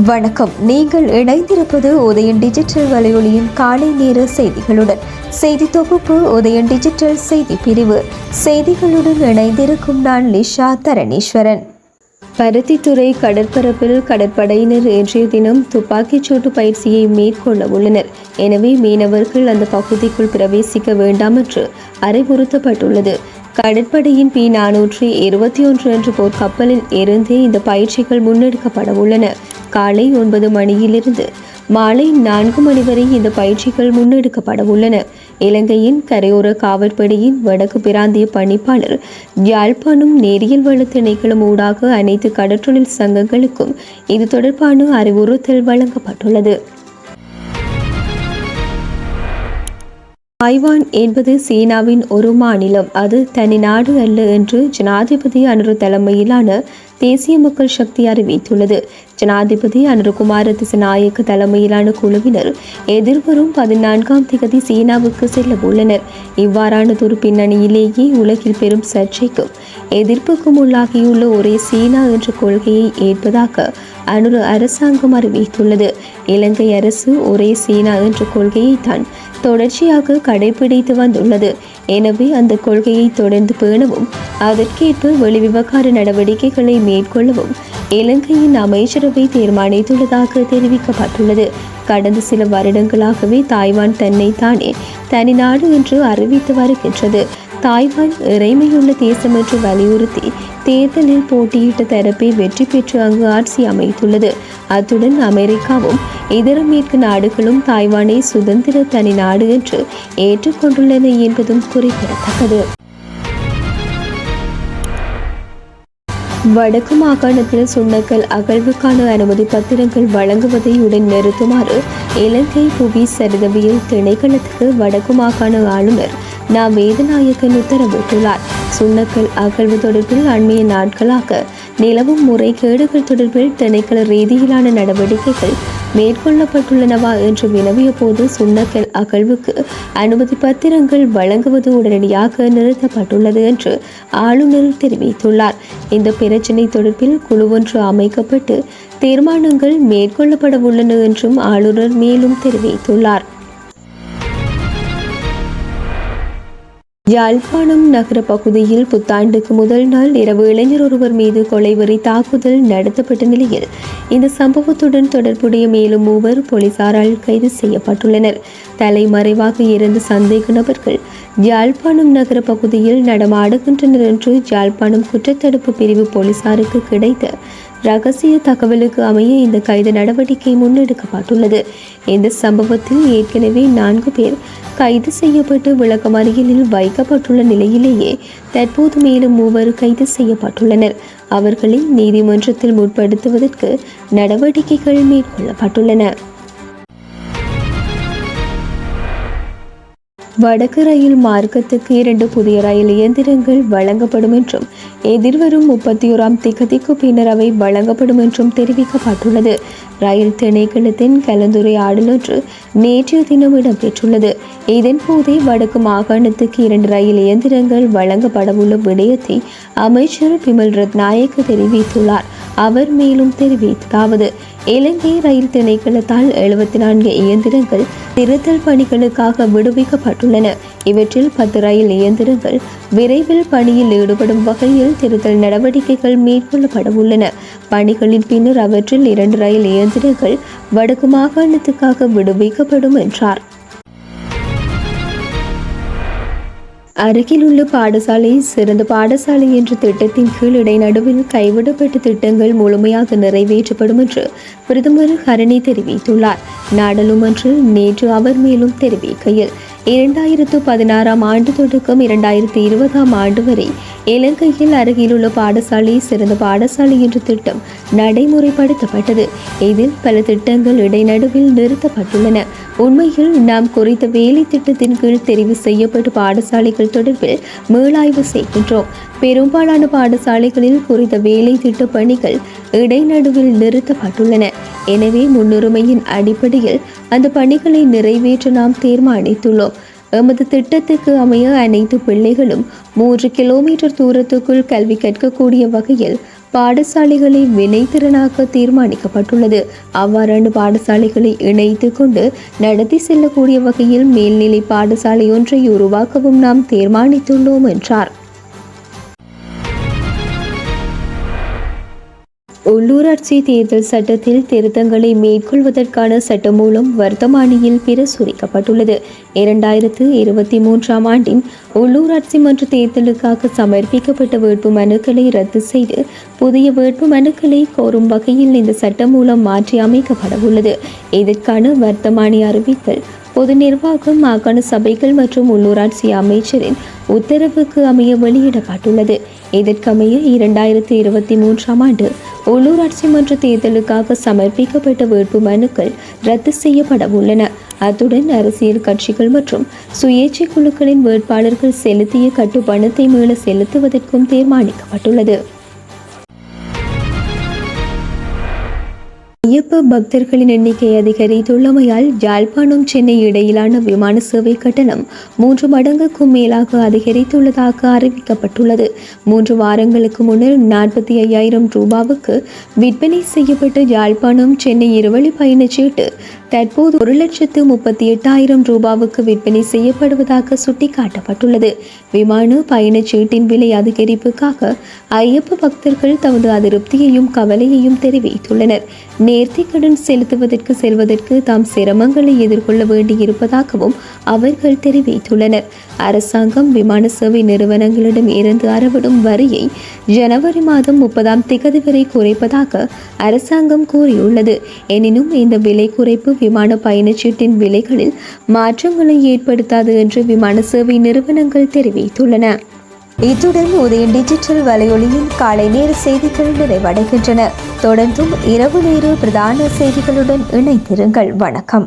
வணக்கம். நீங்கள் இணைந்திருப்பது உதயன் டிஜிட்டல் வலையொலியின் காலை நேர செய்திகளுடன். செய்தி தொகுப்பு உதயன் டிஜிட்டல் செய்தி பிரிவு. செய்திகளுடன் இணைந்திருக்கும் நான் லிஷா தரணீஸ்வரன். பருத்தித்துறை கடற்பரப்பில் கடற்படையினர் இன்றைய தினம் துப்பாக்கிச்சூட்டு பயிற்சியை மேற்கொள்ள உள்ளனர். எனவே மீனவர்கள் அந்த பகுதிக்குள் பிரவேசிக்க வேண்டாம் என்று அறிவுறுத்தப்பட்டுள்ளது. கடற்படையின் P421 என்ற போர்க்கப்பலில் இருந்தே இந்த பயிற்சிகள் முன்னெடுக்கப்பட உள்ளன. காலை 9 மணியிலிருந்து மாலை 4 மணி வரை இந்த பயிற்சிகள் முன்னெடுக்கப்பட உள்ளன. இலங்கையின் கரையோர காவற்படையின் வடக்கு பிராந்திய பணிப்பாளர் யாழ்ப்பாணம் நேரியல் வள திணைக்களம் ஊடாக அனைத்து கடற்றொழில் சங்கங்களுக்கும் இது தொடர்பான அறிவுறுத்தல் வழங்கப்பட்டுள்ளது. தாய்வான் என்பது சீனாவின் ஒரு மாநிலம், அது தனி நாடு அல்ல என்று ஜனாதிபதி அனுர தலைமையிலான தேசிய மக்கள் சக்தி அறிவித்துள்ளது. ஜனாதிபதி அனுரகுமார திசநாயக்க தலைமையிலான குழுவினர் எதிர்வரும் 14ஆம் தேதி சீனாவுக்கு செல்ல உள்ளனர். இவ்வாறானதொரு பின்னணியிலேயே உலகில் பெரும் சர்ச்சைக்கும் எதிர்ப்புக்கும் உள்ளாகியுள்ள ஒரே சீனா என்ற கொள்கையை ஏற்பதாக அனுர அரசாங்கம் அறிவித்துள்ளது. இலங்கை அரசு ஒரே சீனா என்ற கொள்கையை தான் தொடர்ச்சியாக கடைபிடித்து வந்துள்ளது. எனவே அந்த கொள்கையை தொடர்ந்து பேணவும் அதற்கேற்ப வெளிவிவகார நடவடிக்கைகளை மேற்கொள்ளவும் இலங்கையின் அமைச்சரவை தீர்மானித்துள்ளதாக தெரிவிக்கப்பட்டுள்ளது. கடந்த சில வருடங்களாகவே தாய்வான் தன்னை தானே தனி நாடு என்று அறிவித்து வருகின்றது. தாய்வான் இறைமையுள்ள தேசம் என்று வலியுறுத்தி தேர்தலில் போட்டியிட்ட தரப்பை வெற்றி பெற்று அங்கு ஆட்சி அமைத்துள்ளது. அத்துடன் அமெரிக்காவும் இதர மேற்கு நாடுகளும் தாய்வானை சுதந்திர தனி நாடு என்று ஏற்றுக்கொண்டுள்ளன என்பதும் குறிப்பிடத்தக்கது. வடக்கு மாகாணத்தில் சுண்ணக்கல் அகழ்வுக்கான அனுமதி பத்திரங்கள் வழங்குவதை உடன் நிறுத்துமாறு இலங்கை புவி சரிதவியல் திணைக்களத்துக்கு வடக்கு மாகாண ஆளுநர் வேதநாயகன் உத்தரவிட்டுள்ளார். சுண்ணக்கல் அகழ்வு தொடர்பில் அண்மைய நாட்களாக நிலவும் முறைகேடுகள் தொடர்பில் திணைக்கள ரீதியிலான நடவடிக்கைகள் மேற்கொள்ளப்பட்டுள்ளனவா என்று வினவிய போது சுண்ணக்கல் அகழ்வுக்கு அனுமதி பத்திரங்கள் வழங்குவது உடனடியாக நிறுத்தப்பட்டுள்ளது என்று ஆளுநர் தெரிவித்துள்ளார். இந்த பிரச்சினை தொடர்பில் குழு ஒன்று அமைக்கப்பட்டு தீர்மானங்கள் மேற்கொள்ளப்பட உள்ளன என்றும் ஆளுநர் மேலும் தெரிவித்துள்ளார். யாழ்ப்பாணம் நகர பகுதியில் புத்தாண்டுக்கு முதல் நாள் இரவு இளைஞர் ஒருவர் மீது கொலைவெறி தாக்குதல் நடத்தப்பட்ட நிலையில் இந்த சம்பவத்துடன் தொடர்புடைய மேலும் 3 போலீசாரால் கைது செய்யப்பட்டுள்ளனர். தலைமறைவாக இருந்த சந்தேக நபர்கள் யாழ்ப்பாணம் நகர பகுதியில் நடமாடுகின்றனர் என்று யாழ்ப்பாணம் குற்றத்தடுப்பு பிரிவு போலீசாருக்கு கிடைத்த ரகசிய தகவலுக்கு அமைய இந்த கைது நடவடிக்கை முன்னெடுக்கப்பட்டுள்ளது. இந்த சம்பவத்தில் ஏற்கனவே 4 பேர் கைது செய்யப்பட்டு விளக்கமறியலில் வைக்கப்பட்டுள்ள நிலையிலேயே தற்போது மேலும் 3 கைது செய்யப்பட்டுள்ளனர். அவர்களை நீதிமன்றத்தில் முற்படுத்துவதற்கு நடவடிக்கைகள் மேற்கொள்ளப்பட்டுள்ளன. வடக்கு ரயில் மார்க்கத்துக்கு 2 புதிய ரயில் இயந்திரங்கள் வழங்கப்படும் என்றும் எதிர்வரும் 31ஆம் தேதிக்கு பின்னர் அவை வழங்கப்படும் என்றும் தெரிவிக்கப்பட்டுள்ளது. ரயில் திணைக்களத்தின் கலந்துரையாடல் ஒன்று நேற்றைய தினம் இடம்பெற்றுள்ளது. இதன்போதே வடக்கு மாகாணத்துக்கு 2 ரயில் இயந்திரங்கள் வழங்கப்படவுள்ள விடயத்தை அமைச்சர் பிமல் ரத்நாயக்க தெரிவித்துள்ளார். அவர் மேலும் தெரிவித்ததாவது: இலங்கை ரயில் திணைக்களத்தால் 74 இயந்திரங்கள் திருத்தல் பணிகளுக்காக விடுவிக்கப்பட்டுள்ளன. இவற்றில் 10 ரயில் இயந்திரங்கள் விரைவில் பணியில் ஈடுபடும் வகையில் திருத்தல் நடவடிக்கைகள் மேற்கொள்ளப்பட உள்ளன. பணிகளின் பின்னர் அவற்றில் 2 ரயில் இயந்திரங்கள் வடக்கு மாகாணத்துக்காக விடுவிக்கப்படும் என்றார். அருகிலுள்ள பாடசாலை சிறந்த பாடசாலை என்ற திட்டத்தின் கீழ் இடைநடுவில் கைவிடப்பட்ட திட்டங்கள் முழுமையாக நிறைவேற்றப்படும் என்று பிரதமர் ஹரணி தெரிவித்துள்ளார். நாடாளுமன்றில் நேற்று அவர் மேலும் தெரிவிக்கையில் 2016ஆம் ஆண்டு தொடக்கம் 2020ஆம் ஆண்டு வரை இலங்கையில் அருகிலுள்ள பாடசாலை சிறந்த பாடசாலை என்ற திட்டம் நடைமுறைப்படுத்தப்பட்டது. இதில் பல திட்டங்கள் இடைநடுவில் நிறுத்தப்பட்டுள்ளன. உண்மையில் நாம் குறித்த வேலை திட்டத்தின் கீழ் தெரிவு செய்யப்பட்ட பாடசாலைகள் தொடர்பில் மீளாய்வு செய்கின்றோம். பெரும்பாலான பாடசாலைகளில் குறித்த வேலை திட்ட பணிகள் இடைநடுவில் நிறுத்தப்பட்டுள்ளன. எனவே முன்னுரிமையின் அடிப்படையில் அந்த பணிகளை நிறைவேற்ற நாம் தீர்மானித்துள்ளோம். எமது திட்டத்துக்கு அமைய அனைத்து பிள்ளைகளும் 3 கிலோமீட்டர் தூரத்துக்குள் கல்வி கற்கக்கூடிய வகையில் பாடசாலைகளை வினைத்திறனாக்க தீர்மானிக்கப்பட்டுள்ளது. அவ்வாறான பாடசாலைகளை இணைத்து கொண்டு நடத்தி செல்லக்கூடிய வகையில் மேல்நிலை பாடசாலை ஒன்றை உருவாக்கவும் நாம் தீர்மானித்துள்ளோம் என்றார். உள்ளூராட்சி தேர்தல் சட்டத்தில் திருத்தங்களை மேற்கொள்வதற்கான சட்டமூலம் வர்த்தமானியில் பிரசுரிக்கப்பட்டுள்ளது. 2023 ஆண்டின் உள்ளூராட்சி மன்ற தேர்தலுக்காக சமர்ப்பிக்கப்பட்ட வேட்பு மனுக்களை ரத்து செய்து புதிய வேட்பு மனுக்களை கோரும் வகையில் இந்த சட்டமூலம் மாற்றி அமைக்கப்பட உள்ளது. இதற்கான வர்த்தமானி அறிவித்தல் பொது நிர்வாகம், மாகாண சபைகள் மற்றும் உள்ளூராட்சி அமைச்சரின் உத்தரவுக்கு அமைய வெளியிடப்பட்டுள்ளது. இதற்கமைய 2023 ஆண்டு உள்ளூராட்சி மன்ற தேர்தலுக்காக சமர்ப்பிக்கப்பட்ட வேட்பு மனுக்கள் ரத்து செய்யப்பட உள்ளன. அத்துடன் அரசியல் கட்சிகள் மற்றும் சுயேட்சை குழுக்களின் வேட்பாளர்கள் செலுத்திய கட்டுப்பணத்தை மீள செலுத்துவதற்கும் தீர்மானிக்கப்பட்டுள்ளது. ஐயப்ப பக்தர்களின் எண்ணிக்கை அதிகரித்துள்ளமையால் யாழ்ப்பாணம் சென்னை இடையிலான விமான சேவை கட்டணம் 3 மடங்குக்கும் மேலாக அதிகரித்துள்ளதாக அறிவிக்கப்பட்டுள்ளது. 3 வாரங்களுக்கு முன்னர் 45,000 ரூபாவுக்கு விற்பனை செய்யப்பட்ட யாழ்ப்பாணம் சென்னை இருவழி பயணச்சீட்டு தற்போது 1,38,000 ரூபாவுக்கு விற்பனை செய்யப்படுவதாக சுட்டிக்காட்டப்பட்டுள்ளது. விமான பயணச்சீட்டின் விலை அதிகரிப்புக்காக ஐயப்ப பக்தர்கள் தமது அதிருப்தியையும் கவலையையும் தெரிவித்துள்ளனர். நேர்த்திக்கடன் செலுத்துவதற்கு செல்வதற்கு தாம் சிரமங்களை எதிர்கொள்ள வேண்டியிருப்பதாகவும் அவர்கள் தெரிவித்துள்ளனர். அரசாங்கம் விமான சேவை நிறுவனங்களிடம் இருந்து அறவிடும் வரியை ஜனவரி மாதம் 30 வரை குறைப்பதாக அரசாங்கம் கூறியுள்ளது. எனினும் இந்த விலை குறைப்பு விமான பயணச்சீட்டின் விலைகளில் மாற்றங்களை ஏற்படுத்தாது என்று விமான சேவை நிறுவனங்கள் தெரிவித்துள்ளன. இத்துடன் உதயம் டிஜிட்டல் வலையொலியின் காலை நேர செய்திகள் நிறைவடைகின்றன. தொடர்ந்தும் இரவு நேர பிரதான செய்திகளுடன் இணைந்திருங்கள். வணக்கம்.